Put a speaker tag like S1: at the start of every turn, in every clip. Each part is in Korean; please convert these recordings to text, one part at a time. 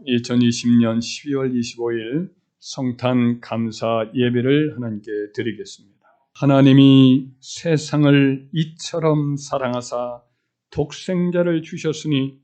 S1: 2020년 12월 25일 성탄 감사 예배를 하나님께 드리겠습니다. 하나님이 세상을 이처럼 사랑하사 독생자를 주셨으니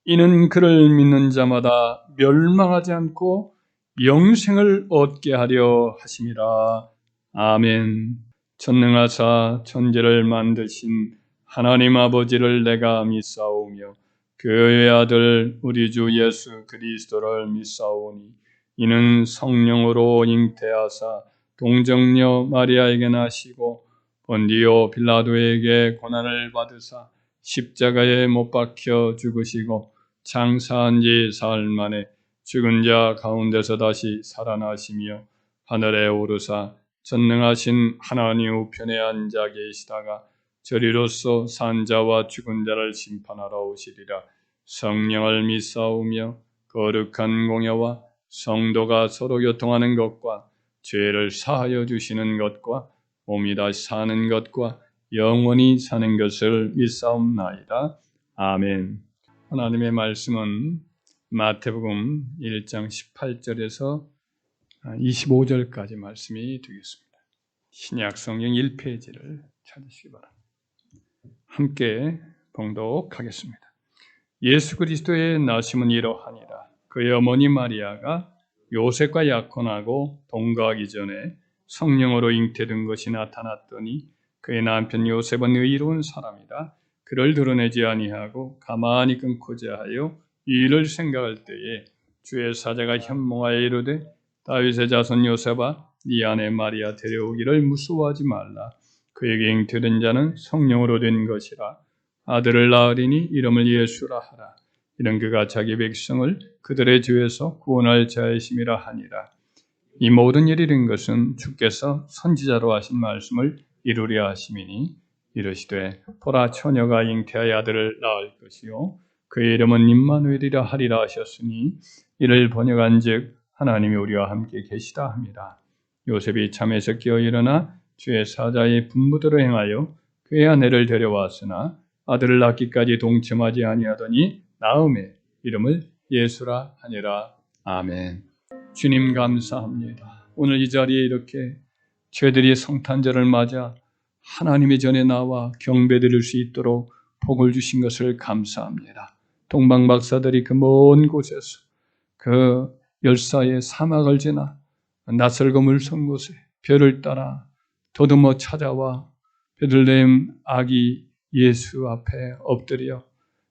S1: 이는 그를 믿는 자마다 멸망하지 않고 영생을 얻게 하려 하심이라. 아멘. 전능하사 천지를 만드신 하나님 아버지를 내가 믿사오며 그의 아들 우리 주 예수 그리스도를 믿사오니 이는 성령으로 잉태하사 동정녀 마리아에게 나시고 본디오 빌라도에게 고난을 받으사 십자가에 못 박혀 죽으시고 장사한 지 사흘 만에 죽은 자 가운데서 다시 살아나시며 하늘에 오르사 전능하신 하나님 우편에 앉아 계시다가 저리로서 산자와 죽은 자를 심판하러 오시리라. 성령을 믿사오며 거룩한 공예와 성도가 서로 교통하는 것과 죄를 사하여 주시는 것과 몸이 다시 사는 것과 영원히 사는 것을 믿사옵나이다. 아멘. 하나님의 말씀은 마태복음 1장 18절에서 25절까지 말씀이 되겠습니다. 신약 성경 1페이지를 찾으시기 바랍니다. 함께 봉독하겠습니다. 예수 그리스도의 나심은 이러하니라. 그의 어머니 마리아가 요셉과 약혼하고 동거하기 전에 성령으로 잉태된 것이 나타났더니 그의 남편 요셉은 의로운 사람이라 그를 드러내지 아니하고 가만히 끊고자 하여 이 일을 생각할 때에 주의 사자가 현몽하여 이르되 다윗의 자손 요셉아 네 아내 마리아 데려오기를 무서워하지 말라. 그에게 잉태된 자는 성령으로 된 것이라. 아들을 낳으리니 이름을 예수라 하라. 이는 그가 자기 백성을 그들의 죄에서 구원할 자이심이라 하니라. 이 모든 일이 된 것은 주께서 선지자로 하신 말씀을 이루려 하심이니 이르시되 보라 처녀가 잉태하여 아들을 낳을 것이요 그의 이름은 임마누엘이라 하리라 하셨으니 이를 번역한즉 하나님이 우리와 함께 계시다 함이라. 요셉이 잠에서 깨어 일어나 주의 사자의 분부대로 행하여 그의 아내를 데려왔으나 아들을 낳기까지 동침하지 아니하더니 나음에 이름을 예수라 하니라. 아멘. 주님 감사합니다. 오늘 이 자리에 이렇게 저희들이 성탄절을 맞아 하나님의 전에 나와 경배드릴 수 있도록 복을 주신 것을 감사합니다. 동방 박사들이 그 먼 곳에서 그 열사의 사막을 지나 낯설고 물선 곳에 별을 따라 더듬어 찾아와 베들레헴 아기 예수 앞에 엎드려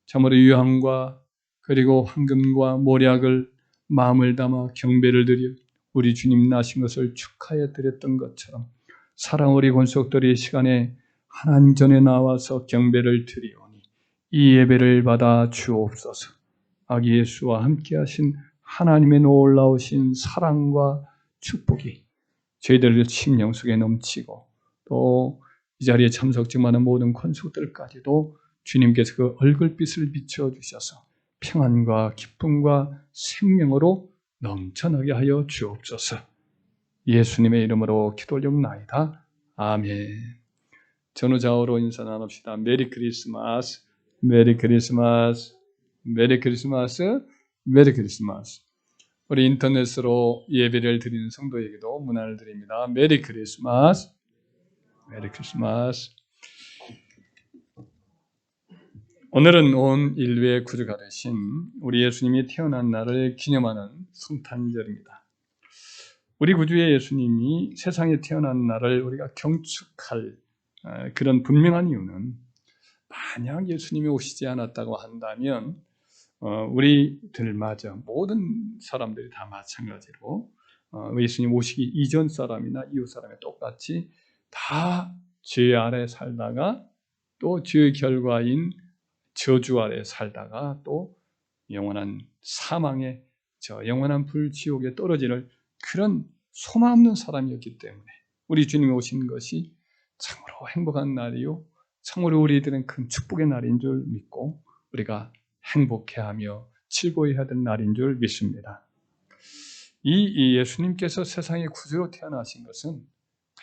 S1: 참으로 유향과 그리고 황금과 몰약을 마음을 담아 경배를 드려 우리 주님 나신 것을 축하해 드렸던 것처럼 사랑 어리 권속들이 이 시간에 하나님 전에 나와서 경배를 드리오니 이 예배를 받아 주옵소서. 아기 예수와 함께 하신 하나님의 놀라우신 사랑과 축복이 저희들 심령 속에 넘치고 또 이 자리에 참석지 많은 모든 권속들까지도 주님께서 그 얼굴빛을 비춰주셔서 평안과 기쁨과 생명으로 넘쳐나게 하여 주옵소서. 예수님의 이름으로 기도 올려옵나이다. 아멘. 전후좌우로 인사 나눕시다. 메리 크리스마스, 메리 크리스마스, 메리 크리스마스, 메리 크리스마스. 우리 인터넷으로 예배를 드리는 성도에게도 문안을 드립니다. 메리 크리스마스, 메리 크리스마스. 오늘은 온 인류의 구주가 되신 우리 예수님이 태어난 날을 기념하는 성탄절입니다. 우리 구주의 예수님이 세상에 태어난 날을 우리가 경축할 그런 분명한 이유는 만약 예수님이 오시지 않았다고 한다면 우리들마저 모든 사람들이 다 마찬가지로 예수님 오시기 이전 사람이나 이후 사람이 똑같이 다 죄 아래 살다가 또 죄의 결과인 저주 아래 살다가 또 영원한 사망의 영원한 불지옥에 떨어지는 그런 소망 없는 사람이었기 때문에 우리 주님이 오신 것이 참으로 행복한 날이요 참으로 우리들은 큰 축복의 날인 줄 믿고 우리가 행복해하며 즐거워해야 될 날인 줄 믿습니다. 이 예수님께서 세상에 구주로 태어나신 것은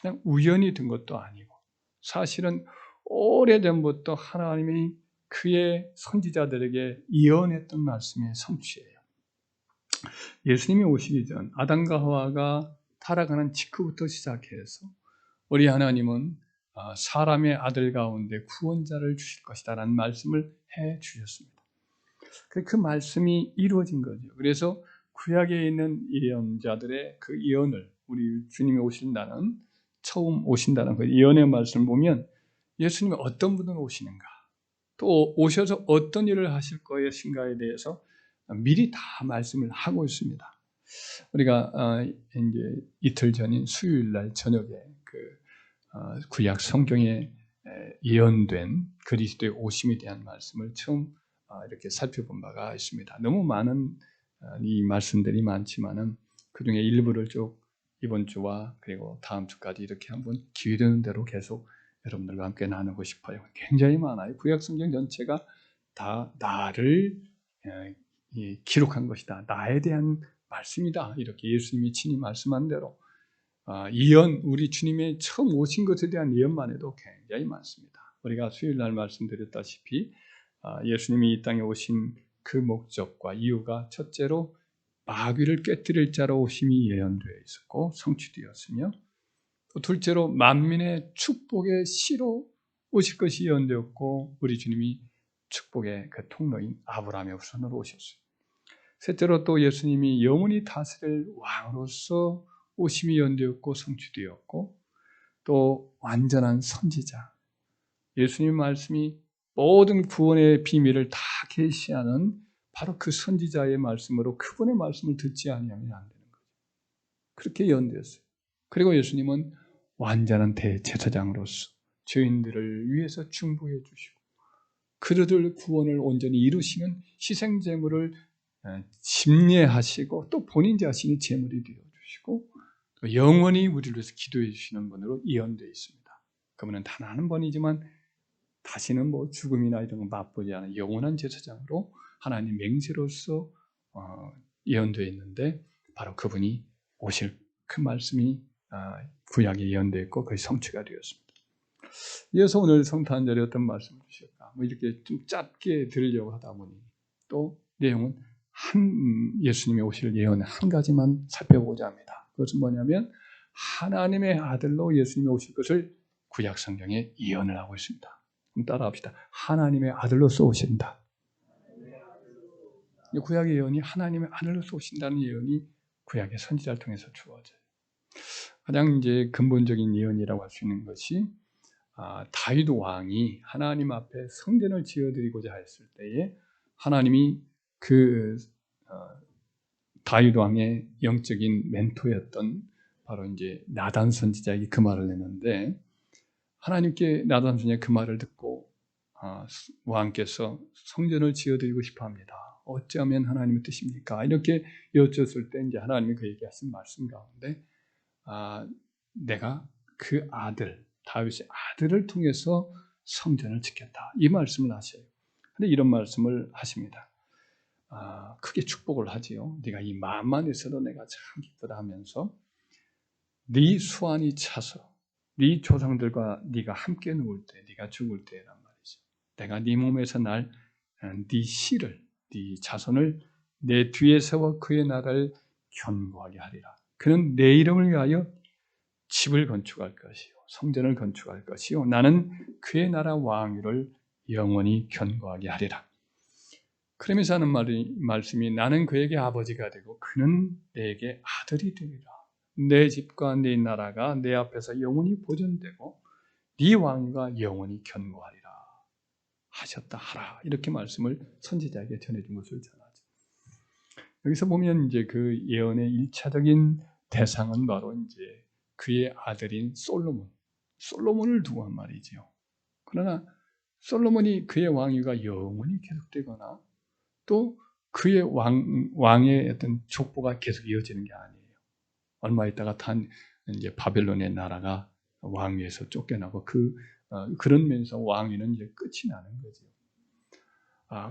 S1: 그냥 우연히 된 것도 아니고 사실은 오래전부터 하나님이 그의 선지자들에게 예언했던 말씀의 성취예요. 예수님이 오시기 전 아담과 하와가 타락하는 직후부터 시작해서 우리 하나님은 사람의 아들 가운데 구원자를 주실 것이다 라는 말씀을 해 주셨습니다. 그 말씀이 이루어진 거죠. 그래서 구약에 있는 예언자들의 그 예언을 우리 주님이 오신다는 처음 오신다는 그 예언의 말씀을 보면 예수님이 어떤 분으로 오시는가 또 오셔서 어떤 일을 하실 것인가에 대해서 미리 다 말씀을 하고 있습니다. 우리가 이제 이틀 전인 수요일 날 저녁에 그 구약 성경에 예언된 그리스도의 오심에 대한 말씀을 처음 이렇게 살펴본 바가 있습니다. 너무 많은 이 말씀들이 많지만은 그 중에 일부를 쭉 이번 주와 그리고 다음 주까지 이렇게 한번 기회 되는 대로 계속 여러분들과 함께 나누고 싶어요. 굉장히 많아요. 구약 성경 전체가 다 나를 기록한 것이다. 나에 대한 말씀이다. 이렇게 예수님이 친히 말씀한 대로 예언, 우리 주님의 처음 오신 것에 대한 예언만 해도 굉장히 많습니다. 우리가 수요일 날 말씀드렸다시피 예수님이 이 땅에 오신 그 목적과 이유가 첫째로 마귀를 꿰뜨릴 자로 오심이 예언되어 있었고 성취되었으며 또 둘째로 만민의 축복의 씨로 오실 것이 예언되었고 우리 주님이 축복의 그 통로인 아브라함의 후손으로 오셨어요. 셋째로 또 예수님이 영원히 다스릴 왕으로서 오심이 예언되었고 성취되었고 또 완전한 선지자 예수님 말씀이 모든 구원의 비밀을 다 계시하는 바로 그 선지자의 말씀으로 그분의 말씀을 듣지 아니하면 안 되는 거죠. 그렇게 예언되었어요. 그리고 예수님은 완전한 대제사장으로서 죄인들을 위해서 중보해 주시고 그들을 구원을 온전히 이루시는 희생제물을 심례하시고 또 본인 자신이 제물이 되어주시고 영원히 우리를 위해서 기도해 주시는 분으로 예언되어 있습니다. 그분은 단 한 번이지만 다시는 뭐 죽음이나 이런 거 맛보지 않은 영원한 제사장으로 하나님 맹세로서 예언되어 있는데 바로 그분이 오실 그 말씀이 구약에 예언되어 있고 거의 성취가 되었습니다. 이어서 오늘 성탄절에 어떤 말씀을 주실까? 뭐 이렇게 좀 짧게 들으려고 하다 보니 또 내용은 예수님이 오실 예언의 한 가지만 살펴보고자 합니다. 그것은 뭐냐면 하나님의 아들로 예수님이 오실 것을 구약 성경에 예언을 하고 있습니다. 그럼 따라합시다. 하나님의 아들로서 오신다. 구약의 예언이 하나님의 아들로서 오신다는 예언이 구약의 선지자를 통해서 주어져요. 가장 이제 근본적인 예언이라고 할 수 있는 것이 다윗 왕이 하나님 앞에 성전을 지어드리고자 했을 때에 하나님이 그 다윗 왕의 영적인 멘토였던 바로 이제 나단 선지자에게 그 말을 했는데 하나님께 나단 선지자의 그 말을 듣고 왕께서 성전을 지어드리고 싶어합니다. 어찌하면 하나님의 뜻입니까? 이렇게 여쭈었을 때 이제 하나님이 그에게 하신 말씀 가운데 내가 그 아들 다윗의 아들을 통해서 성전을 짓겠다 이 말씀을 하셔요. 근데 이런 말씀을 하십니다. 크게 축복을 하지요. 네가 이 마음만 있어도 내가 참 기쁘다 하면서 네 수완이 차서 네 조상들과 네가 함께 누울 때 네가 죽을 때란 말이죠. 내가 네 몸에서 네 씨를 네 자손을 내 뒤에 세워 그의 나라를 견고하게 하리라. 그는 내 이름을 위하여 집을 건축할 것이요 성전을 건축할 것이요 나는 그의 나라 왕위를 영원히 견고하게 하리라. 그러면서 하는 말씀이 나는 그에게 아버지가 되고 그는 내게 아들이 되리라. 내 집과 네 나라가 내 앞에서 영원히 보존되고 네 왕위가 영원히 견고하리라 하셨다 하라. 이렇게 말씀을 선지자에게 전해준 것을 전하죠. 여기서 보면 이제 그 예언의 1차적인 대상은 바로 이제 그의 아들인 솔로몬을 두고 한 말이죠. 그러나 솔로몬이 그의 왕위가 영원히 계속되거나 또 그의 왕의 어떤 족보가 계속 이어지는 게 아니에요. 얼마 있다가 이제 바벨론의 나라가 왕위에서 쫓겨나고 그런 면에서 왕위는 이제 끝이 나는 거죠.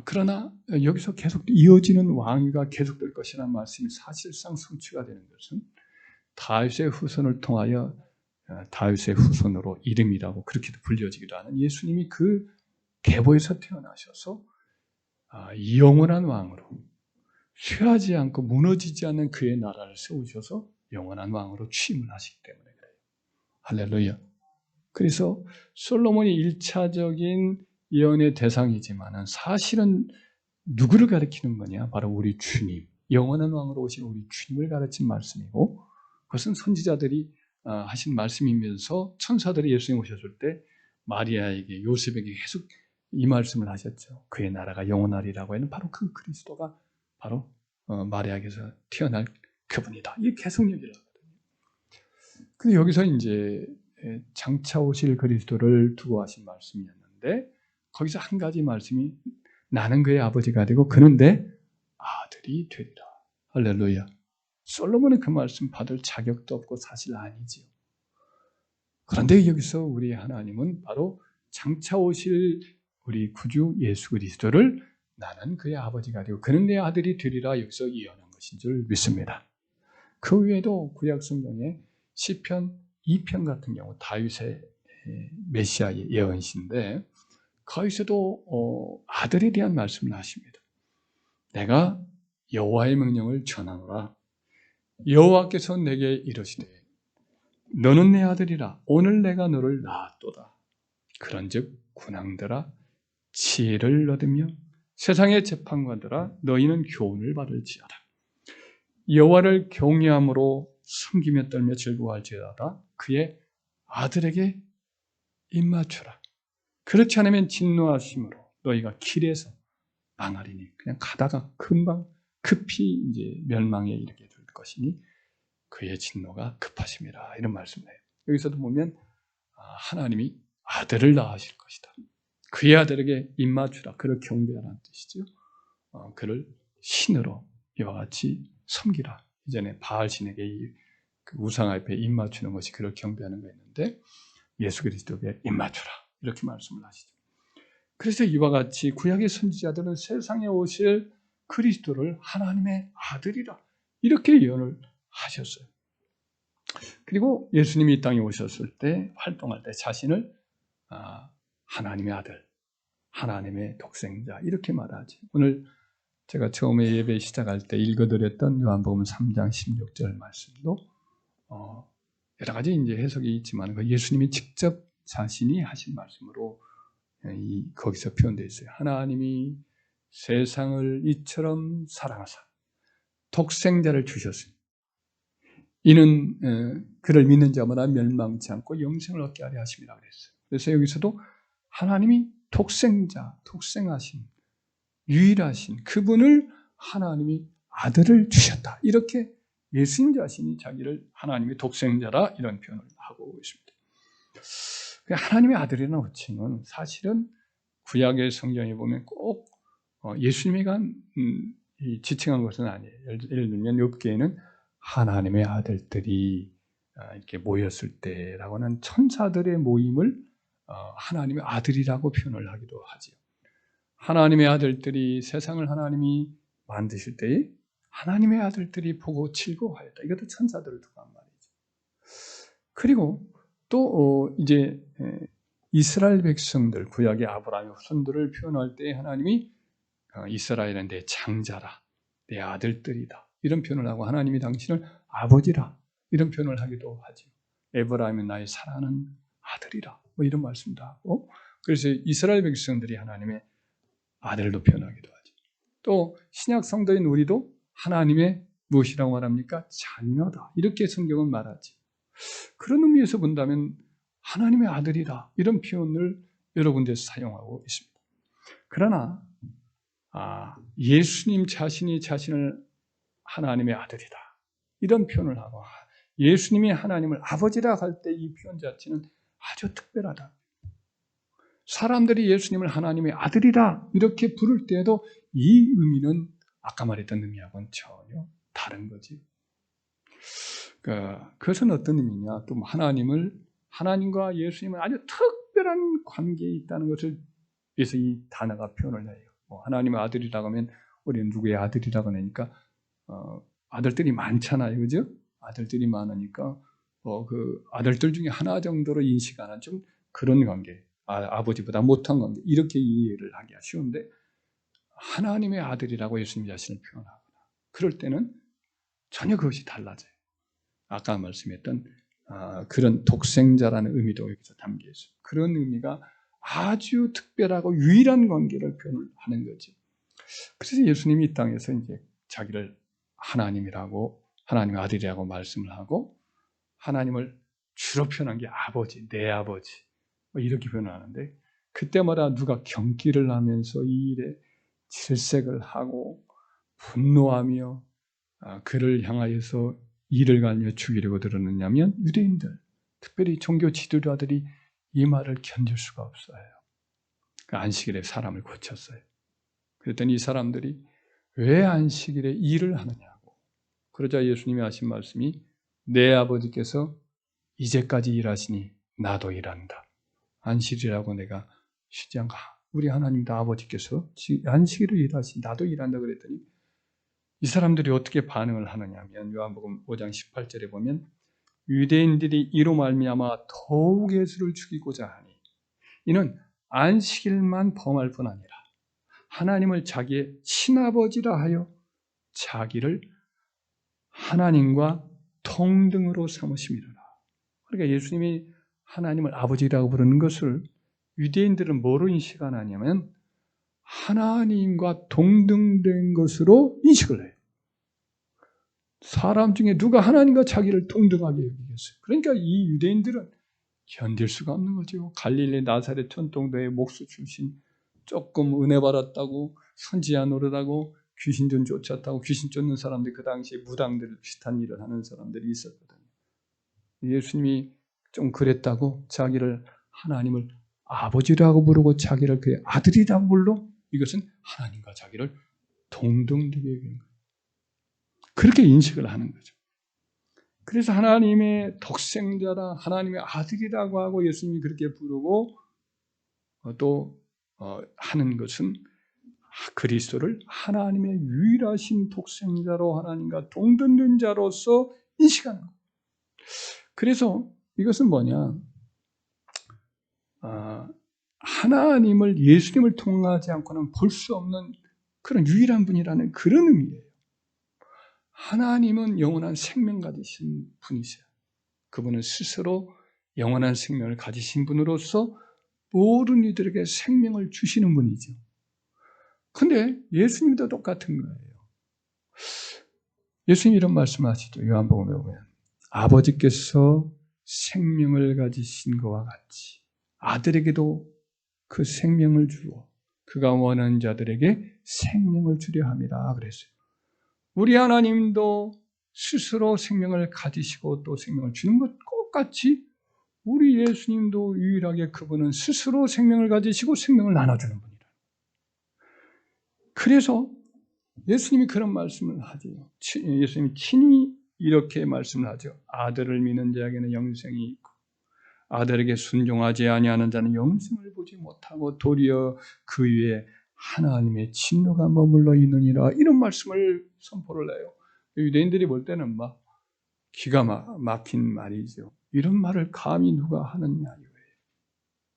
S1: 그러나 여기서 계속 이어지는 왕위가 계속될 것이라는 말씀이 사실상 성취가 되는 것은 다윗의 후손을 통하여 다윗의 후손으로 이름이라고 그렇게도 불려지기도 하는 예수님이 그 계보에서 태어나셔서 영원한 왕으로 쇠하지 않고 무너지지 않는 그의 나라를 세우셔서 영원한 왕으로 취임을 하시기 때문에 그래요. 할렐루야. 그래서 솔로몬이 1차적인 예언의 대상이지만은 사실은 누구를 가리키는 거냐? 바로 우리 주님, 영원한 왕으로 오신 우리 주님을 가르친 말씀이고, 그것은 선지자들이 하신 말씀이면서 천사들이 예수님 오셨을 때 마리아에게, 요셉에게 계속 이 말씀을 하셨죠. 그의 나라가 영원하리라고 하는 바로 그 그리스도가 바로 마리아에게서 태어날 그분이다. 이게 계속 얘기를 하거든요. 근데 여기서 이제 장차 오실 그리스도를 두고 하신 말씀이었는데, 거기서 한 가지 말씀이 나는 그의 아버지가 되고 그는 내 아들이 되리라. 할렐루야. 솔로몬은 그 말씀 받을 자격도 없고 사실 아니지요. 그런데 여기서 우리 하나님은 바로 장차 오실 우리 구주 예수 그리스도를 나는 그의 아버지가 되고 그는 내 아들이 되리라 여기서 예언한 것인 줄 믿습니다. 그 외에도 구약 성경에 시편 2편 같은 경우 다윗의 메시아의 예언신데 거기서도 아들에 대한 말씀을 하십니다. 내가 여호와의 명령을 전하노라. 여호와께서 내게 이르시되 너는 내 아들이라. 오늘 내가 너를 낳았도다. 그런즉 군왕들아 지혜를 얻으며 세상의 재판관들아 너희는 교훈을 받을지어다. 여호와를 경외함으로 섬기며 떨며 즐거워할지어다. 그의 아들에게 입맞추라. 그렇지 않으면 진노하심으로 너희가 길에서 망하리니 그냥 가다가 금방 급히 이제 멸망에 이르게 될 것이니 그의 진노가 급하심이라 이런 말씀을 해요. 여기서도 보면 하나님이 아들을 낳으실 것이다. 그의 아들에게 입맞추라. 그를 경배하라는 뜻이죠. 그를 신으로 이와 같이 섬기라. 이전에 바알 신에게 그 우상 앞에 입맞추는 것이 그를 경배하는 거였는데 예수 그리스도에게 입맞추라. 이렇게 말씀을 하시죠. 그래서 이와 같이 구약의 선지자들은 세상에 오실 그리스도를 하나님의 아들이라 이렇게 예언을 하셨어요. 그리고 예수님이 이 땅에 오셨을 때 활동할 때 자신을 하나님의 아들, 하나님의 독생자 이렇게 말하지. 오늘 제가 처음에 예배 시작할 때 읽어드렸던 요한복음 3장 16절 말씀도 여러 가지 이제 해석이 있지만 그 예수님이 직접 자신이 하신 말씀으로 거기서 표현되어 있어요. 하나님이 세상을 이처럼 사랑하사 독생자를 주셨으니 이는 그를 믿는 자마다 멸망치 않고 영생을 얻게 하려 하심이라 그랬어요. 그래서 여기서도 하나님이 독생자, 독생하신 유일하신 그분을 하나님이 아들을 주셨다. 이렇게 예수님 자신이 자기를 하나님의 독생자라 이런 표현을 하고 있습니다. 하나님의 아들이라는 호칭은 사실은 구약의 성경에 보면 꼭 예수님이 지칭한 것은 아니에요. 예를 들면 욥기에는 하나님의 아들들이 이렇게 모였을 때라고는 천사들의 모임을 하나님의 아들이라고 표현을 하기도 하죠. 하나님의 아들들이 세상을 하나님이 만드실 때에 하나님의 아들들이 보고 즐거워하였다. 이것도 천사들을 두고 한 말이죠. 그리고 또 이제 이스라엘 백성들, 구약의 아브라함의 후손들을 표현할 때 하나님이 이스라엘은 내 장자라, 내 아들들이다. 이런 표현을 하고 하나님이 당신을 아버지라 이런 표현을 하기도 하죠. 에브라임은 나의 사랑하는 아들이라 뭐 이런 말씀도 하고 그래서 이스라엘 백성들이 하나님의 아들로 표현하기도 하죠. 또 신약 성도인 우리도 하나님의 무엇이라고 말합니까? 자녀다. 이렇게 성경은 말하지. 그런 의미에서 본다면 하나님의 아들이다. 이런 표현을 여러 군데서 사용하고 있습니다. 그러나 예수님 자신이 자신을 하나님의 아들이다. 이런 표현을 하고 예수님이 하나님을 아버지라 할 때 이 표현 자체는 아주 특별하다. 사람들이 예수님을 하나님의 아들이라 이렇게 부를 때에도 이 의미는 아까 말했던 의미하고는 전혀 다른 거지. 그것은 어떤 의미냐? 또 하나님과 예수님은 아주 특별한 관계에 있다는 것을 위해서 이 단어가 표현을 해요. 하나님의 아들이라고 하면 우리는 누구의 아들이라고 하니까 아들들이 많잖아요, 그죠? 아들들이 많으니까 그 아들들 중에 하나 정도로 인식하는 좀 그런 관계. 아버지보다 못한 관계 이렇게 이해를 하기가 쉬운데 하나님의 아들이라고 예수님 자신을 표현하거나 그럴 때는 전혀 그것이 달라져요. 아까 말씀했던 그런 독생자라는 의미도 여기서 담겨 있어요. 그런 의미가 아주 특별하고 유일한 관계를 표현하는 거죠. 그래서 예수님이 이 땅에서 이제 자기를 하나님이라고, 하나님의 아들이라고 말씀을 하고, 하나님을 주로 표현한 게 아버지, 내 아버지, 뭐 이렇게 표현하는데, 그때마다 누가 경기를 하면서 이 일에 질색을 하고 분노하며 그를 향하여서 이를 갈며 죽이려고 들었느냐면 유대인들, 특별히 종교 지도자들이 이 말을 견딜 수가 없어요. 그 안식일에 사람을 고쳤어요. 그랬더니 이 사람들이 왜 안식일에 일을 하느냐고. 그러자 예수님이 하신 말씀이 내 아버지께서 이제까지 일하시니 나도 일한다. 안식일이라고 내가 쉬지 않고 우리 하나님도 아버지께서 안식일을 일하시니 나도 일한다 그랬더니 이 사람들이 어떻게 반응을 하느냐면 요한복음 5장 18절에 보면 유대인들이 이로 말미암아 더욱 예수를 죽이고자 하니 이는 안식일만 범할 뿐 아니라 하나님을 자기의 친아버지라 하여 자기를 하나님과 동등으로 삼으심이로라. 그러니까 예수님이 하나님을 아버지라고 부르는 것을 유대인들은 뭐로 인식하냐면 하나님과 동등된 것으로 인식을 해요. 사람 중에 누가 하나님과 자기를 동등하게 여기겠어요? 그러니까 이 유대인들은 견딜 수가 없는 거죠. 갈릴리 나사렛 전통도의 목수 출신, 조금 은혜 받았다고 선지자 노릇하고 귀신 좀 쫓았다고 귀신 쫓는 사람들이 그 당시에 무당들 비슷한 일을 하는 사람들이 있었거든요. 예수님이 좀 그랬다고 자기를 하나님을 아버지라고 부르고 자기를 그의 아들이라고 불러? 이것은 하나님과 자기를 동등되게 여기는 거예요. 그렇게 인식을 하는 거죠. 그래서 하나님의 독생자라 하나님의 아들이라고 하고 예수님이 그렇게 부르고 또 하는 것은 그리스도를 하나님의 유일하신 독생자로 하나님과 동등된 자로서 인식하는 거예요. 그래서 이것은 뭐냐? 하나님을 예수님을 통하지 않고는 볼 수 없는 그런 유일한 분이라는 그런 의미예요. 하나님은 영원한 생명 가지신 분이세요. 그분은 스스로 영원한 생명을 가지신 분으로서 모든 이들에게 생명을 주시는 분이죠. 근데 예수님도 똑같은 거예요. 예수님 이런 말씀하시죠. 요한복음에 보면 아버지께서 생명을 가지신 것과 같이 아들에게도 그 생명을 주어 그가 원하는 자들에게 생명을 주려 함이라 그랬어요. 우리 하나님도 스스로 생명을 가지시고 또 생명을 주는 것 똑같이 우리 예수님도 유일하게 그분은 스스로 생명을 가지시고 생명을 나눠주는 분이다. 그래서 예수님이 그런 말씀을 하죠. 예수님이 친히 이렇게 말씀을 하죠. 아들을 믿는 자에게는 영생이 있고 아들에게 순종하지 아니하는 자는 영생을 보지 못하고 도리어 그 위에 하나님의 진노가 머물러 있느니라. 이런 말씀을 선포를 해요. 유대인들이 볼 때는 막 기가 막힌 말이죠. 이런 말을 감히 누가 하느냐 이거예요.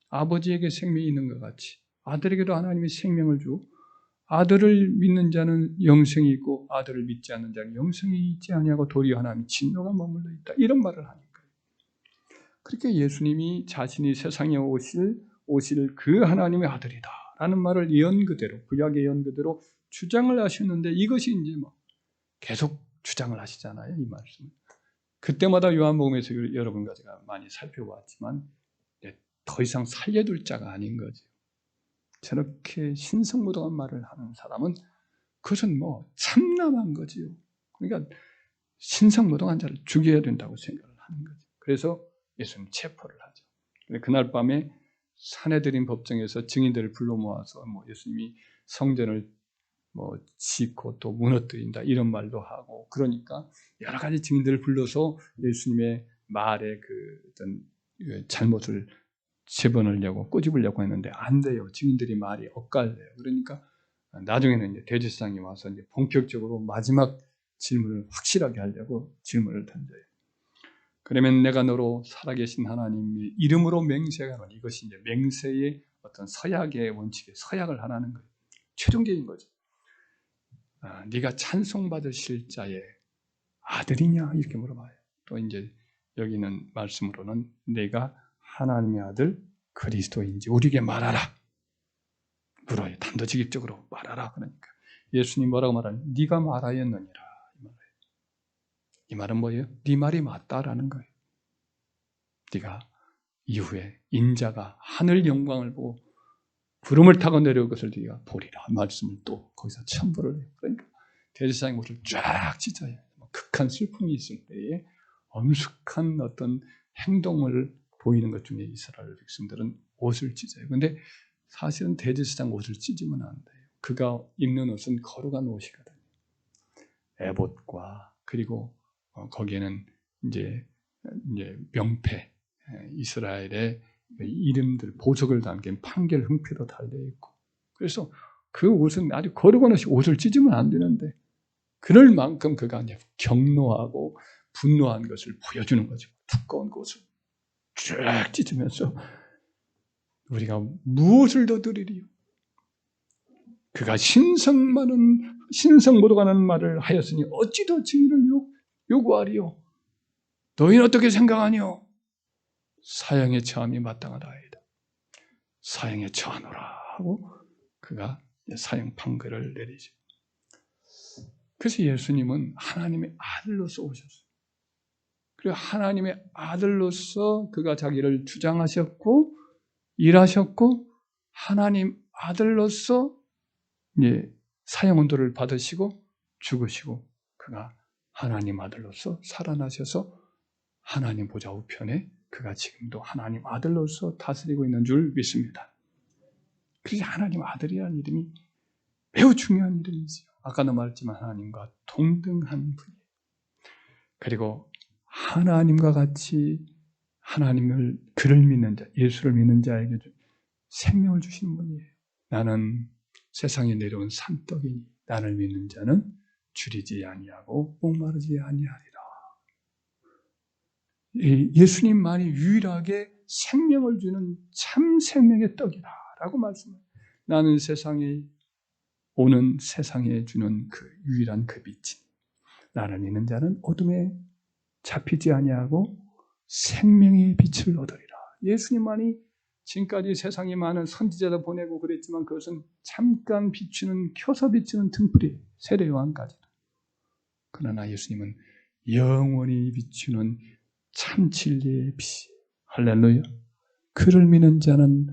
S1: 아버지에게 생명이 있는 것 같이 아들에게도 하나님이 생명을 주고 아들을 믿는 자는 영생이 있고 아들을 믿지 않는 자는 영생이 있지 아니하고 도리어 하나님의 진노가 머물러 있다. 이런 말을 하니까요. 그렇게 예수님이 자신이 세상에 오실 그 하나님의 아들이다 라는 말을 예언 그대로 구약의 예언 그대로 주장을 하셨는데 이것이 이제 뭐 계속 주장을 하시잖아요. 이 말씀. 그때마다 요한복음에서 여러분과 제가 많이 살펴봤지만 더 이상 살려둘 자가 아닌 거죠. 저렇게 신성모독한 말을 하는 사람은 그것은 뭐 참남한 거지요. 그러니까 신성모독한 자를 죽여야 된다고 생각을 하는 거죠. 그래서 예수님 체포를 하죠. 그날 밤에 산헤드린 법정에서 증인들을 불러 모아서 예수님이 성전을 짓고 또 무너뜨린다 이런 말도 하고 그러니까 여러 가지 증인들을 불러서 예수님의 말에 그 어떤 잘못을 집어넣으려고 꼬집으려고 했는데 안 돼요. 증인들이 말이 엇갈려요. 그러니까 나중에는 이제 대제사장이 와서 이제 본격적으로 마지막 질문을 확실하게 하려고 질문을 던져요. 그러면 내가 너로 살아계신 하나님의 이름으로 맹세하노니 이것이 이제 맹세의 어떤 서약의 원칙에 서약을 하라는 거예요. 최종적인 거죠. 네가 찬송받으실 자의 아들이냐 이렇게 물어봐요. 또 이제 여기는 말씀으로는 내가 하나님의 아들 그리스도인지 우리에게 말하라 물어요. 단도직입적으로 말하라. 그러니까 예수님 뭐라고 말하냐? 네가 말하였느니라. 이 말은 뭐예요? 네 말이 맞다라는 거예요. 네가 이후에 인자가 하늘 영광을 보고 구름을 타고 내려올 것을 네가 보리라. 말씀을 또 거기서 첨부를 해요. 그러니까 대제사장이 옷을 쫙 찢어요. 극한 슬픔이 있을 때에 엄숙한 어떤 행동을 보이는 것 중에 이스라엘 백성들은 옷을 찢어요. 그런데 사실은 대제사장 옷을 찢으면 안 돼요. 그가 입는 옷은 거룩한 옷이거든요. 에봇과 그리고 거기에는 이제 명패, 이스라엘의 이름들, 보석을 담긴 판결 흥패도 달려 있고, 그래서 그 옷은 아주 거룩한 옷이 옷을 찢으면 안 되는데, 그럴 만큼 그가 이제 격노하고 분노한 것을 보여주는 거죠. 두꺼운 옷을 쫙 찢으면서 우리가 무엇을 더 드리리요? 그가 신성 모독하는 말을 하였으니 어찌 더 증인을 요구하리요? 너희는 어떻게 생각하니요? 사형에 처함이 마땅하다이다. 사형에 처하노라 하고 그가 사형 판결을 내리죠. 그래서 예수님은 하나님의 아들로서 오셨어요. 그리고 하나님의 아들로서 그가 자기를 주장하셨고 일하셨고 하나님 아들로서 사형 언도를 받으시고 죽으시고 그가 하나님 아들로서 살아나셔서 하나님 보좌 우편에 그가 지금도 하나님 아들로서 다스리고 있는 줄 믿습니다. 그래서 하나님 아들이라는 이름이 매우 중요한 이름이지요. 아까도 말했지만 하나님과 동등한 분이에요. 그리고 하나님과 같이 하나님을 그를 믿는 자, 예수를 믿는 자에게 생명을 주시는 분이에요. 나는 세상에 내려온 산떡이니 나를 믿는 자는 줄이지 아니하고 목마르지 아니하리라. 예수님만이 유일하게 생명을 주는 참 생명의 떡이다 라고 말씀해요. 나는 세상에 오는 세상에 주는 그 유일한 그 빛이 나를 믿는 자는 어둠에 잡히지 아니하고 생명의 빛을 얻으리라. 예수님만이 지금까지 세상에 많은 선지자도 보내고 그랬지만 그것은 잠깐 켜서 비추는 등불이 세례 요한까지도. 그러나 예수님은 영원히 비추는 참 진리의 빛이 할렐루야. 그를 믿는 자는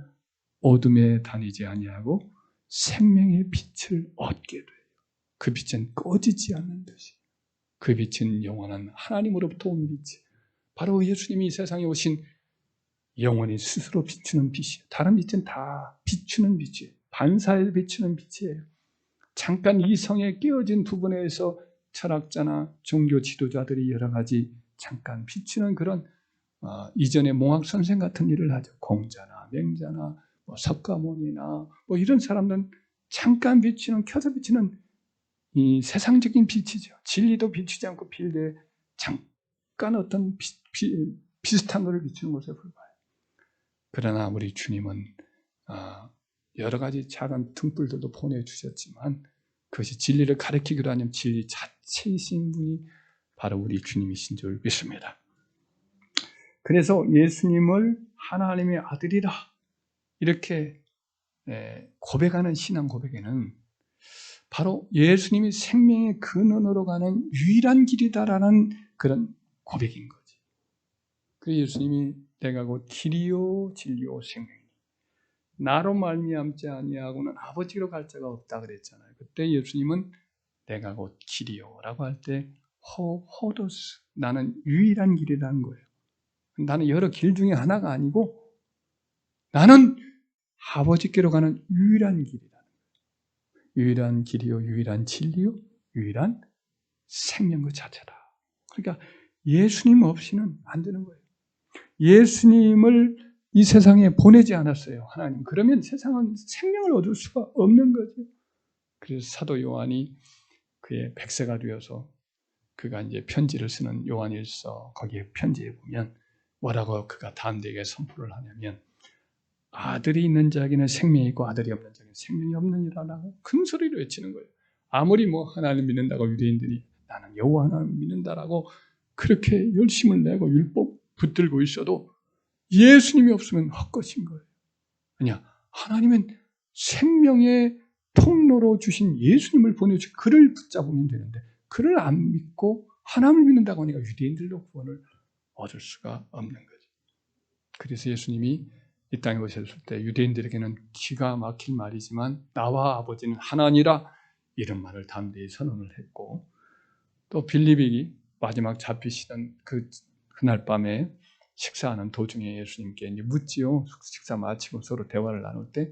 S1: 어둠에 다니지 아니하고 생명의 빛을 얻게 돼요. 그 빛은 꺼지지 않는 듯이. 그 빛은 영원한 하나님으로부터 온 빛이 바로 예수님이 이 세상에 오신 영원히 스스로 비추는 빛이에요. 다른 빛은 다 비추는 빛이에요. 반사에 비추는 빛이에요. 잠깐 이성에 끼어진 부분에서 철학자나 종교 지도자들이 여러 가지 잠깐 비추는 그런 이전에 몽학 선생 같은 일을 하죠. 공자나 맹자나 석가모니나 이런 사람들은 잠깐 비추는 켜서 비추는 이 세상적인 빛이죠. 진리도 비추지 않고 빌대 잠깐 어떤 비슷한 것을 비추는 것에 불과해요. 그러나 우리 주님은 여러 가지 작은 등불들도 보내주셨지만 그것이 진리를 가르치기로 하면 진리 자체이신 분이 바로 우리 주님이신 줄 믿습니다. 그래서 예수님을 하나님의 아들이라 이렇게 고백하는 신앙 고백에는 바로 예수님이 생명의 근원으로 가는 유일한 길이다라는 그런 고백인 거지. 그 예수님이 내가 곧 길이요 진리요 생명이니 나로 말미암지 아니하고는 아버지로 갈 자가 없다 그랬잖아요. 그때 예수님은 내가 곧 길이요라고 할 때 호도스 나는 유일한 길이라는 거예요. 나는 여러 길 중에 하나가 아니고 나는 아버지께로 가는 유일한 길이라는 거예요. 유일한 길이요, 유일한 진리요, 유일한 생명 그 자체다. 그러니까 예수님 없이는 안 되는 거예요. 예수님을 이 세상에 보내지 않았어요. 하나님. 그러면 세상은 생명을 얻을 수가 없는 거죠. 그래서 사도 요한이 그의 백세가 되어서 그가 이제 편지를 쓰는 요한일서 거기에 편지에 보면 뭐라고 그가 담대하게 선포를 하냐면 아들이 있는 자에게는 생명이 있고 아들이 없는 자에게는 생명이 없느니라라고 큰 소리로 외치는 거예요. 아무리 뭐 하나님 믿는다고 유대인들이 나는 여호와 하나님 믿는다라고 그렇게 열심을 내고 율법 붙들고 있어도 예수님이 없으면 헛것인 거예요. 아니야. 하나님은 생명의 통로로 주신 예수님을 보내주신 그를 붙잡으면 되는데 그를 안 믿고 하나님을 믿는다고 하니까 유대인들도 구원을 얻을 수가 없는 거죠. 그래서 예수님이 이 땅에 오셨을 때 유대인들에게는 기가 막힐 말이지만 나와 아버지는 하나니라 이런 말을 담대히 선언을 했고 또 빌립이 마지막 잡히시던 그날 밤에 식사하는 도중에 예수님께 이제 묻지요. 식사 마치고 서로 대화를 나눌 때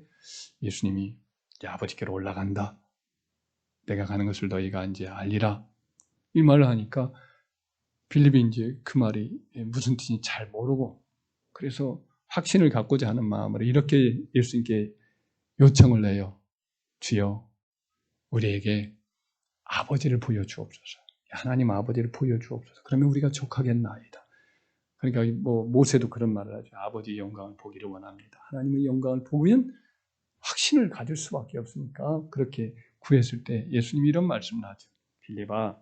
S1: 예수님이 이제 아버지께로 올라간다. 내가 가는 것을 너희가 이제 알리라. 이 말을 하니까 빌립이 이제 그 말이 무슨 뜻인지 잘 모르고 그래서 확신을 갖고자 하는 마음으로 이렇게 예수님께 요청을 해요. 주여 우리에게 아버지를 보여주옵소서. 하나님 아버지를 보여주옵소서. 그러면 우리가 족하겠나이다. 그러니까 뭐 모세도 그런 말을 하죠. 아버지의 영광을 보기를 원합니다. 하나님의 영광을 보면 확신을 가질 수밖에 없으니까 그렇게 구했을 때 예수님이 이런 말씀을 하죠. 빌립아,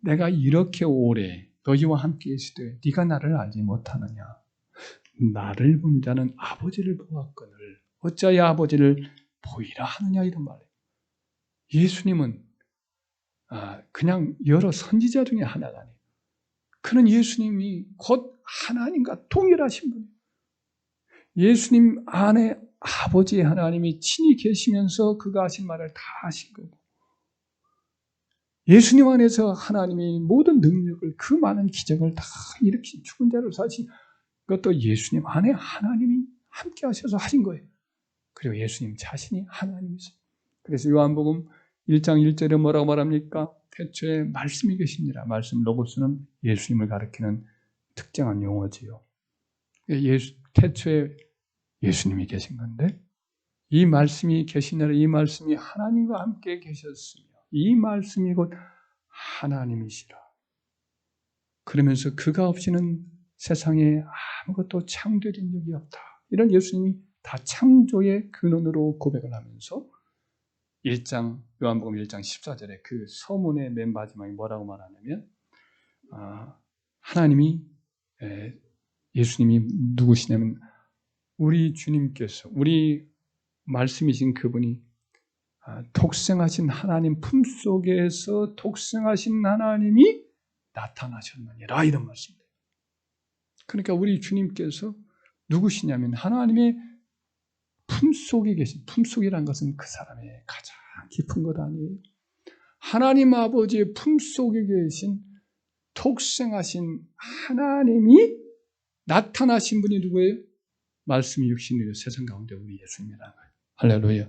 S1: 내가 이렇게 오래 너희와 함께 있을 때 네가 나를 알지 못하느냐? 나를 본 자는 아버지를 보았거늘 어찌하여 아버지를 보이라 하느냐 이런 말이에요. 예수님은 그냥 여러 선지자 중에 하나가 아니에요. 그는 예수님이 곧 하나님과 동일하신 분이에요. 예수님 안에 아버지의 하나님이 친히 계시면서 그가 하신 말을 다 하신 거고 예수님 안에서 하나님이 모든 능력을 그 많은 기적을 다 일으킨 죽은 자를 사신 그것도 예수님 안에 하나님이 함께 하셔서 하신 거예요. 그리고 예수님 자신이 하나님이세요. 그래서 요한복음 1장 1절에 뭐라고 말합니까? 태초에 말씀이 계시니라. 말씀 로고스는 예수님을 가리키는 특정한 용어지요. 태초에 예수님이 계신 건데 이 말씀이 계시니라. 이 말씀이 하나님과 함께 계셨으며 이 말씀이 곧 하나님이시라. 그러면서 그가 없이는 세상에 아무것도 창조된 적이 없다. 이런 예수님이 다 창조의 근원으로 고백을 하면서 요한복음 1장 14절에 그 서문의 맨 마지막에 뭐라고 말하냐면 하나님이 예수님이 누구시냐면 우리 주님께서 우리 말씀이신 그분이 독생하신 하나님 품속에서 독생하신 하나님이 나타나셨느니라 이런 말씀입니다. 그러니까 우리 주님께서 누구시냐면 하나님의 품속에 계신 품속이라는 것은 그 사람의 가장 깊은 것 아니에요. 하나님 아버지의 품속에 계신 독생하신 하나님이 나타나신 분이 누구예요? 말씀이 육신으로 세상 가운데 우리 예수님이라는 거예요. 할렐루야.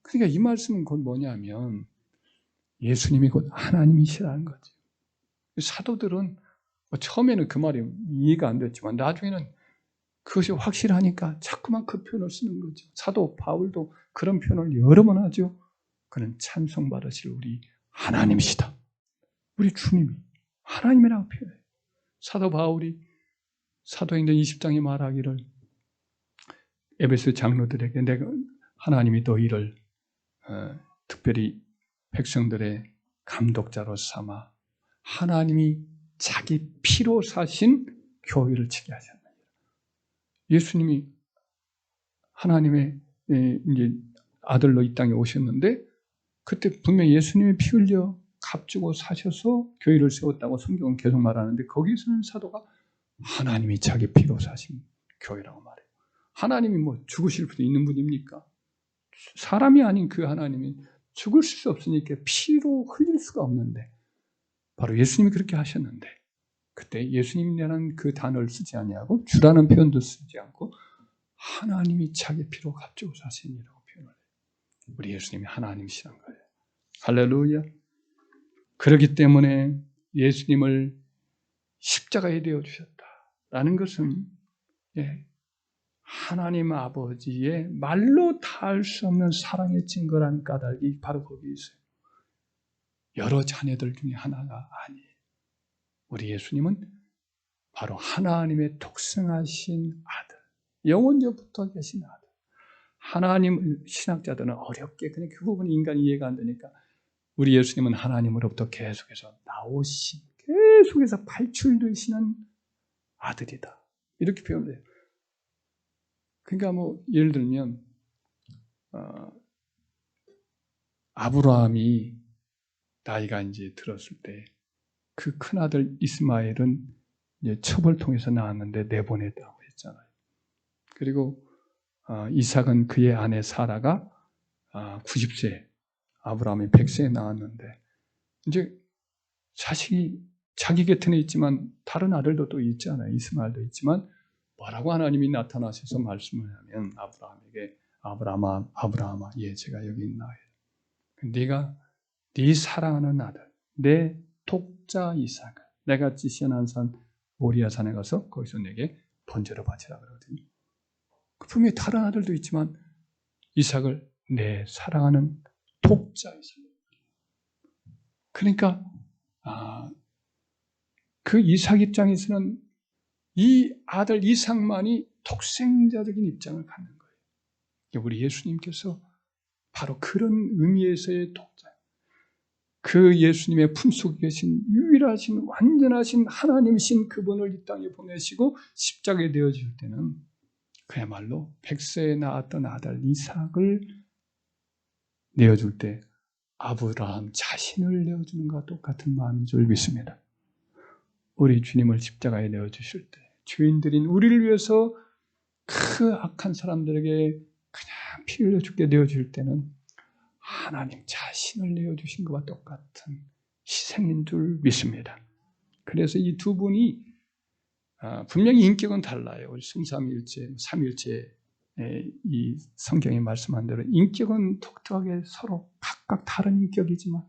S1: 그러니까 이 말씀은 곧 뭐냐면 예수님이 곧 하나님이시라는 거죠. 사도들은 처음에는 그 말이 이해가 안 됐지만 나중에는 그것이 확실하니까 자꾸만 그 표현을 쓰는 거죠. 사도 바울도 그런 표현을 여러 번 하죠. 그는 찬송받으실 우리 하나님이시다. 우리 주님이 하나님이라고 표현해요. 사도 바울이 사도행전 20장에 말하기를 에베소 장로들에게 내가 하나님이 너희를 특별히 백성들의 감독자로 삼아 하나님이 자기 피로 사신 교회를 지게 하셨다. 예수님이 하나님의 이제 아들로 이 땅에 오셨는데 그때 분명히 예수님이 피 흘려 값주고 사셔서 교회를 세웠다고 성경은 계속 말하는데 거기서는 사도가 하나님이 자기 피로 사신 교회라고 말해요. 하나님이 뭐 죽으실 수 있는 분입니까? 사람이 아닌 그 하나님이 죽을 수 없으니까 피로 흘릴 수가 없는데 바로 예수님이 그렇게 하셨는데 그때 예수님이라는 그 단어를 쓰지 아니하고 주라는 표현도 쓰지 않고 하나님이 자기 피로 값주고 사신이라고 표현을 해요. 우리 예수님이 하나님이시란 거예요. 할렐루야. 그렇기 때문에 예수님을 십자가에 되어주셨다라는 것은 하나님 아버지의 말로 닿을 수 없는 사랑의 증거라는 까닭이 바로 거기에 있어요. 여러 자녀들 중에 하나가 아니에요. 우리 예수님은 바로 하나님의 독생하신 아들, 영원전부터 계신 아들. 하나님 신학자들은 어렵게 그냥 그 부분이 인간이 이해가 안 되니까 우리 예수님은 하나님으로부터 계속해서 나오신, 계속해서 발출되시는 아들이다. 이렇게 표현돼요. 그러니까 뭐 예를 들면 아브라함이 나이가 이제 들었을 때 그 큰아들 이스마엘은 이제 첩을 통해서 낳았는데 내보냈다고 했잖아요. 그리고 이삭은 그의 아내 사라가 90세, 아브라함이 100세에 낳았는데 이제 자식이 자기 곁에는 있지만 다른 아들도 또 있잖아요. 이스마엘도 있지만 뭐라고 하나님이 나타나셔서 말씀을 하면 아브라함에게 아브라함아, 예, 제가 여기 있나요? 네가 네 사랑하는 아들, 내 독자 이삭을 내가 지시한 산 모리아 산에 가서 거기서 내게 번제로 바치라 그러거든요. 분명히 다른 아들도 있지만 이삭을 내 사랑하는 독자 이삭. 그러니까 그 이삭 입장에서는 이 아들 이삭만이 독생자적인 입장을 갖는 거예요. 우리 예수님께서 바로 그런 의미에서의 독자. 그 예수님의 품속에 계신 유일하신 완전하신 하나님이신 그분을 이 땅에 보내시고 십자가에 내어질 때는 그야말로 100세에 낳았던 아들 이삭을 내어줄 때 아브라함 자신을 내어주는 것과 똑같은 마음인 줄 믿습니다. 우리 주님을 십자가에 내어주실 때 죄인들인 우리를 위해서 그 악한 사람들에게 그냥 피 흘려 죽게 내어줄 때는 하나님 자신을 내어주신 것과 똑같은 희생인 줄 믿습니다. 그래서 이 두 분이 분명히 인격은 달라요. 우리 성삼일체, 삼일체 이 성경에 말씀한 대로 인격은 독특하게 서로 각각 다른 인격이지만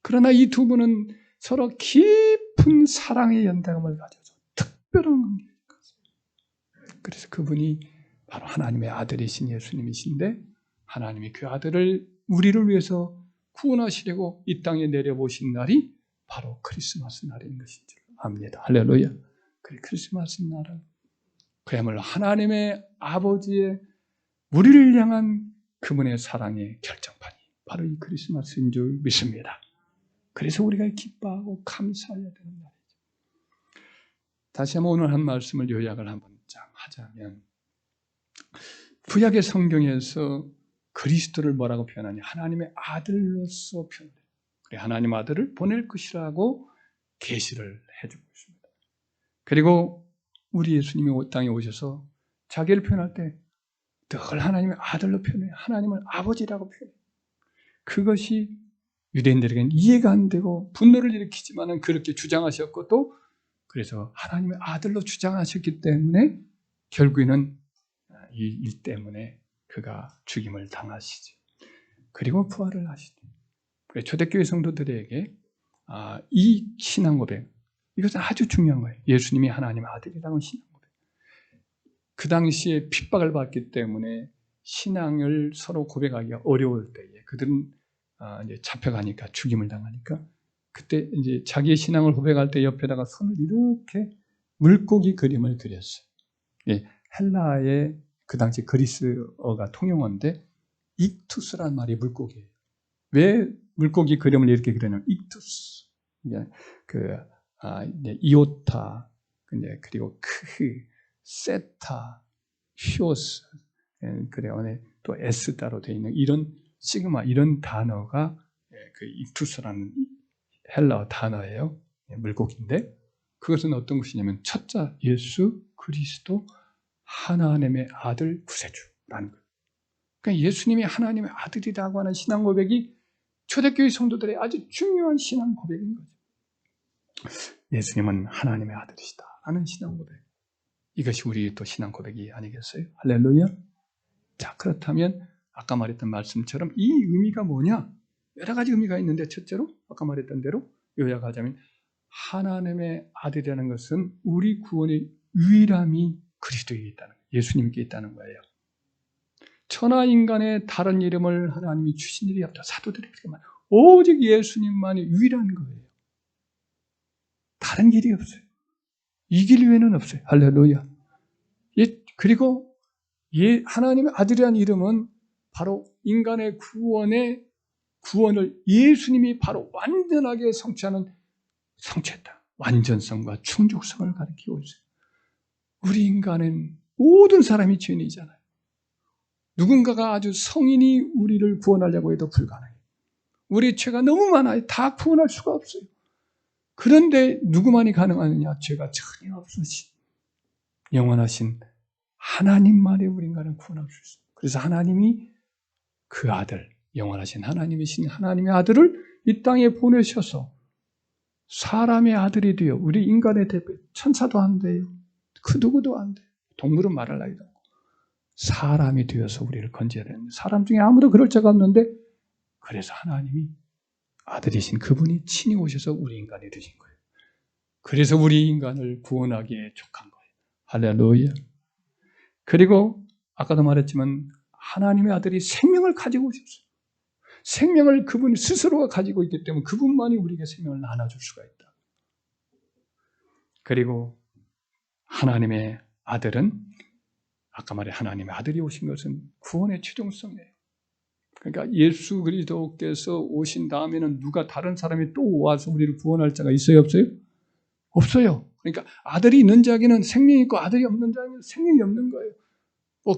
S1: 그러나 이 두 분은 서로 깊은 사랑의 연대감을 가져서 특별한 관계인 것입니다. 그래서 그분이 바로 하나님의 아들이신 예수님이신데 하나님이 그 아들을 우리를 위해서 구원하시려고 이 땅에 내려보신 날이 바로 크리스마스 날인 것인 줄 압니다. 할렐루야. 크리스마스 날은 그야말로 하나님의 아버지의 우리를 향한 그분의 사랑의 결정판이 바로 이 크리스마스인 줄 믿습니다. 그래서 우리가 기뻐하고 감사해야 되는 날이죠. 다시 한번 오늘 한 말씀을 요약을 한번 하자면 구약의 성경에서 그리스도를 뭐라고 표현하냐? 하나님의 아들로서 표현해요. 하나님 아들을 보낼 것이라고 계시를 해주고 있습니다. 그리고 우리 예수님이 땅에 오셔서 자기를 표현할 때 늘 하나님의 아들로 표현해요. 하나님을 아버지라고 표현해요. 그것이 유대인들에게는 이해가 안 되고 분노를 일으키지만 그렇게 주장하셨고 또 그래서 하나님의 아들로 주장하셨기 때문에 결국에는 이 일 때문에 그가 죽임을 당하시죠. 그리고 부활을 하시죠. 초대교회 성도들에게 이 신앙 고백, 이것은 아주 중요한 거예요. 예수님이 하나님의 아들이라는 신앙 고백. 그 당시에 핍박을 받기 때문에 신앙을 서로 고백하기가 어려울 때에 그들은 이제 잡혀가니까 죽임을 당하니까 그때 이제 자기의 신앙을 고백할 때 옆에다가 손을 이렇게 물고기 그림을 그렸어요. 예, 헬라의 그 당시 그리스어가 통용어인데 익투스란 말이 물고기예요. 왜 물고기 그림을 이렇게 그리냐면 익투스, 이오타, 그리고 크흐, 세타, 히오스, 그래요. 또 에스다로 되어 있는 이런 시그마 이런 단어가 그 익투스라는 헬라어 단어예요. 물고기인데 그것은 어떤 것이냐면 첫자 예수 그리스도 하나님의 아들 구세주라는 거예요. 그러니까 예수님이 하나님의 아들이라고 하는 신앙 고백이 초대교회 성도들의 아주 중요한 신앙 고백인 거죠. 예수님은 하나님의 아들이시다 하는 신앙 고백. 이것이 우리의 또 신앙 고백이 아니겠어요? 할렐루야. 자, 그렇다면 아까 말했던 말씀처럼 이 의미가 뭐냐? 여러 가지 의미가 있는데 첫째로 아까 말했던 대로 요약하자면 하나님의 아들이라는 것은 우리 구원의 유일함이 그리스도에 있다는 거예요. 예수님께 있다는 거예요. 천하 인간의 다른 이름을 하나님이 주신 일이 없다. 사도들이 그렇게 말해요. 오직 예수님만이 유일한 거예요. 다른 길이 없어요. 이 길 외에는 없어요. 할렐루야. 그리고 하나님의 아들이라는 이름은 바로 인간의 구원의 구원을 예수님이 바로 완전하게 성취했다. 완전성과 충족성을 가리키고 있어요. 우리 인간은 모든 사람이 죄인이잖아요. 누군가가 아주 성인이 우리를 구원하려고 해도 불가능해요. 우리의 죄가 너무 많아요. 다 구원할 수가 없어요. 그런데 누구만이 가능하느냐? 죄가 전혀 없으신 영원하신 하나님만이 우리 인간을 구원할 수 있어요. 그래서 하나님이 그 아들, 영원하신 하나님이신 하나님의 아들을 이 땅에 보내셔서 사람의 아들이 되어 우리 인간의 대표, 천사도 안 돼요. 그 누구도 안 돼요. 동물은 말할 나이도 없고 사람이 되어서 우리를 건져야 되는데 사람 중에 아무도 그럴 자가 없는데 그래서 하나님이 아들이신 그분이 친히 오셔서 우리 인간이 되신 거예요. 그래서 우리 인간을 구원하기에 족한 거예요. 할렐루야. 그리고 아까도 말했지만 하나님의 아들이 생명을 가지고 오셨어요. 생명을 그분 스스로가 가지고 있기 때문에 그분만이 우리에게 생명을 나눠줄 수가 있다. 그리고 하나님의 아들은 아까 말해 하나님의 아들이 오신 것은 구원의 최종성이에요. 그러니까 예수 그리스도께서 오신 다음에는 누가 다른 사람이 또 와서 우리를 구원할 자가 있어요? 없어요? 없어요. 그러니까 아들이 있는 자에게는 생명이 있고 아들이 없는 자에게는 생명이 없는 거예요.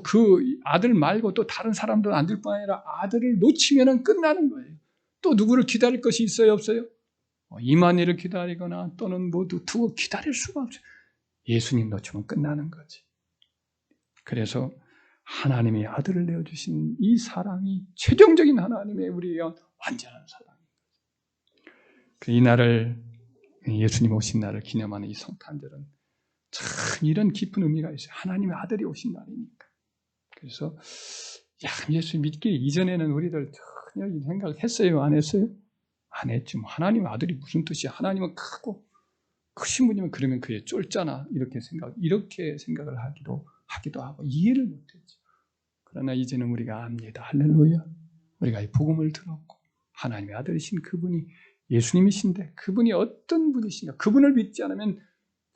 S1: 그 아들 말고 또 다른 사람들은 안 될 뿐 아니라 아들을 놓치면 끝나는 거예요. 또 누구를 기다릴 것이 있어요? 없어요? 이만희를 기다리거나 또는 모두 두고 기다릴 수가 없어요. 예수님 놓치면 끝나는 거지. 그래서 하나님의 아들을 내어주신 이 사랑이 최종적인 하나님의 우리의 완전한 사랑입니다. 이 날을 예수님 오신 날을 기념하는 이 성탄절은 참 이런 깊은 의미가 있어요. 하나님의 아들이 오신 날이니까. 그래서 예수 믿기 이전에는 우리들 전혀 이 생각을 했어요? 안 했어요? 안 했죠. 하나님의 아들이 무슨 뜻이야? 하나님은 크고 크신 분이면 그러면 그게 쫄잖아. 이렇게 생각을 하기도 하고 이해를 못했죠. 그러나 이제는 우리가 압니다. 할렐루야. 우리가 이 복음을 들었고 하나님의 아들이신 그분이 예수님이신데 그분이 어떤 분이신가? 그분을 믿지 않으면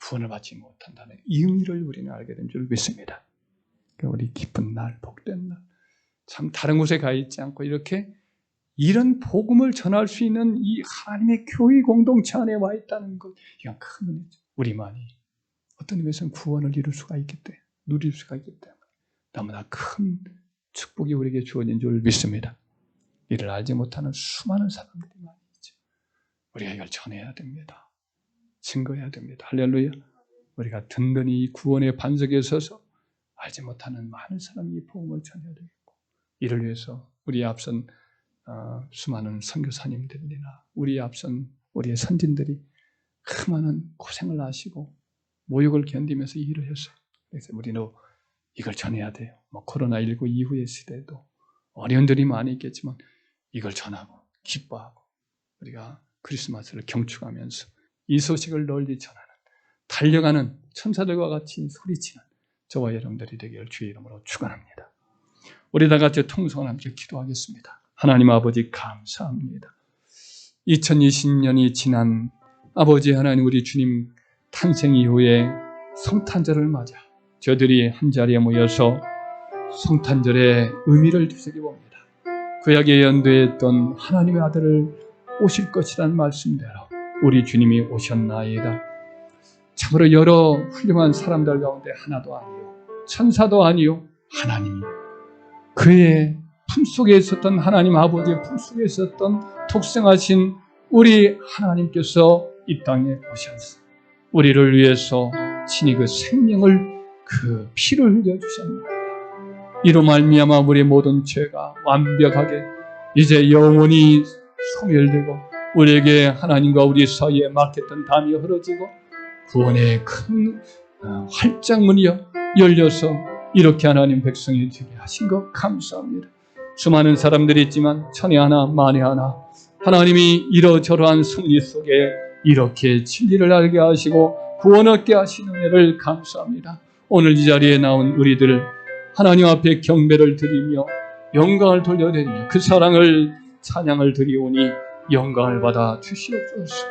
S1: 구원을 받지 못한다는 이 의미를 우리는 알게 된 줄 믿습니다. 우리 기쁜 날, 복된 날, 참 다른 곳에 가 있지 않고 이렇게 이런 복음을 전할 수 있는 이 하나님의 교회 공동체 안에 와 있다는 것, 이건 큰 은혜죠. 우리만이 어떤 의미에서는 구원을 누릴 수가 있기 때문에 너무나 큰 축복이 우리에게 주어진 줄 믿습니다. 이를 알지 못하는 수많은 사람들이 많이 있죠. 우리가 이걸 전해야 됩니다. 증거해야 됩니다. 할렐루야. 우리가 든든히 이 구원의 반석에 서서 알지 못하는 많은 사람이 이 복음을 전해야 되겠고 이를 위해서 우리의 앞선 수많은 선교사님들이나 우리의 앞선 우리의 선진들이 그 많은 고생을 하시고 모욕을 견디면서 이 일을 했어요. 그래서 우리는 이걸 전해야 돼요. 코로나19 이후의 시대에도 어려움들이 많이 있겠지만 이걸 전하고 기뻐하고 우리가 크리스마스를 경축하면서 이 소식을 널리 전하는 달려가는 천사들과 같이 소리치는 저와 여러분들이 되기를 주의 이름으로 축원합니다. 우리 다 같이 통성을 함께 기도하겠습니다. 하나님 아버지 감사합니다. 2020년이 지난 아버지 하나님 우리 주님 탄생 이후에 성탄절을 맞아 저들이 한자리에 모여서 성탄절의 의미를 되새겨봅니다. 구약에 연도했던 하나님의 아들을 오실 것이라는 말씀대로 우리 주님이 오셨나이다. 참으로 여러 훌륭한 사람들 가운데 하나도 아니요 천사도 아니요 하나님이 그의 품속에 있었던 하나님 아버지의 품속에 있었던 독생하신 우리 하나님께서 이 땅에 오셔서 우리를 위해서 친히 그 생명을 그 피를 흘려주셨나이다. 이로 말미암아 우리의 모든 죄가 완벽하게 이제 영원히 소멸되고 우리에게 하나님과 우리 사이에 막혔던 담이 흐려지고 구원의 큰 활짝문이 열려서 이렇게 하나님 백성이 되게 하신 것 감사합니다. 수많은 사람들이 있지만 천에 하나 만에 하나 하나님이 이러저러한 섭리 속에 이렇게 진리를 알게 하시고 구원 얻게 하시는 은혜를 감사합니다. 오늘 이 자리에 나온 우리들 하나님 앞에 경배를 드리며 영광을 돌려드리며 그 사랑을 찬양을 드리오니 영광을 받아 주시옵소서.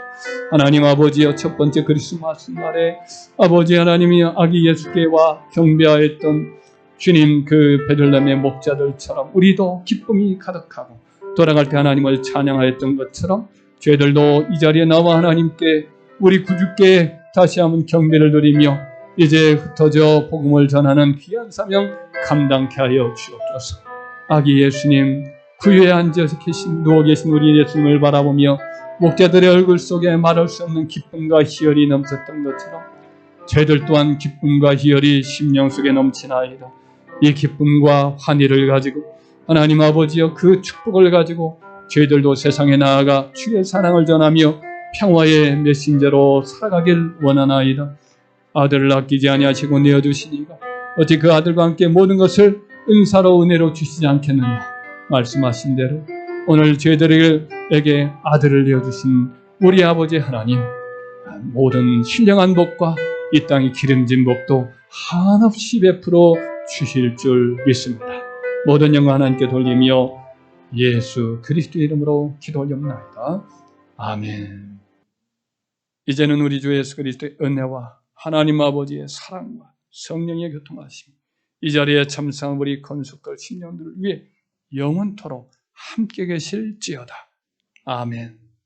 S1: 하나님 아버지여 첫 번째 크리스마스 날에 아버지 하나님이 아기 예수께와 경배하였던 주님 그 베들레헴의 목자들처럼 우리도 기쁨이 가득하고 돌아갈 때 하나님을 찬양하였던 것처럼 저희들도 이 자리에 나와 하나님께 우리 구주께 다시 한번 경배를 드리며 이제 흩어져 복음을 전하는 귀한 사명 감당케 하여 주옵소서. 아기 예수님, 구유에 앉아서 누워 계신 우리 예수님을 바라보며 목자들의 얼굴 속에 말할 수 없는 기쁨과 희열이 넘쳤던 것처럼 저희들 또한 기쁨과 희열이 심령 속에 넘치나이다. 이 기쁨과 환희를 가지고 하나님 아버지여 그 축복을 가지고 저희들도 세상에 나아가 주의 사랑을 전하며 평화의 메신저로 살아가길 원하나이다. 아들을 아끼지 아니하시고 내어주시니가 어찌 그 아들과 함께 모든 것을 은사로 은혜로 주시지 않겠느냐. 말씀하신 대로 오늘 저희들에게 아들을 내어주신 우리 아버지 하나님, 모든 신령한 복과 이 땅이 기름진 복도 한없이 베풀어 주실 줄 믿습니다. 모든 영광 하나님께 돌리며 예수 그리스도의 이름으로 기도 올립니다. 아멘. 이제는 우리 주 예수 그리스도의 은혜와 하나님 아버지의 사랑과 성령의 교통하심, 이 자리에 참석한 우리 건속들 신령들을 위해 영원토록 함께 계실지어다. 아멘.